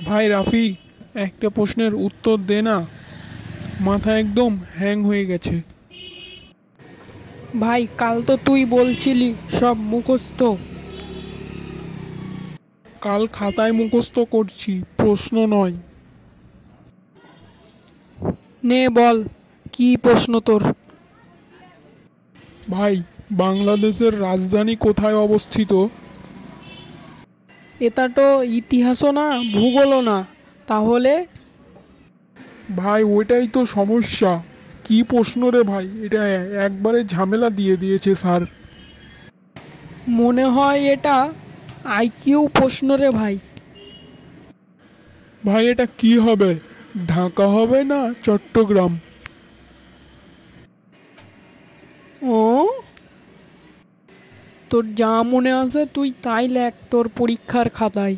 ভাই রাফি, একটা প্রশ্নের উত্তর দে না। মাথা একদম হ্যাং হয়ে গেছে। ভাই কাল তো তুই বলছিলি সব মুখস্থ। কাল খাতায় মুখস্থ করছি, প্রশ্ন নয়। নে বল, কি প্রশ্ন তোর? ভাই, বাংলাদেশের রাজধানী কোথায় অবস্থিত? এটা তো ইতিহাসও না, ভূগোলও না, তাহলে? ভাই ওইটাই তো সমস্যা। কি প্রশ্ন রে ভাই, এটা একবারে ঝামেলা দিয়ে দিয়েছে স্যার। মনে হয় এটা আইকিউ প্রশ্ন রে ভাই। ভাই এটা কি হবে? ঢাকা হবে না চট্টগ্রাম? ও, তোর যা মনে আছে তুই তাই লেখ তোর পরীক্ষার খাতায়।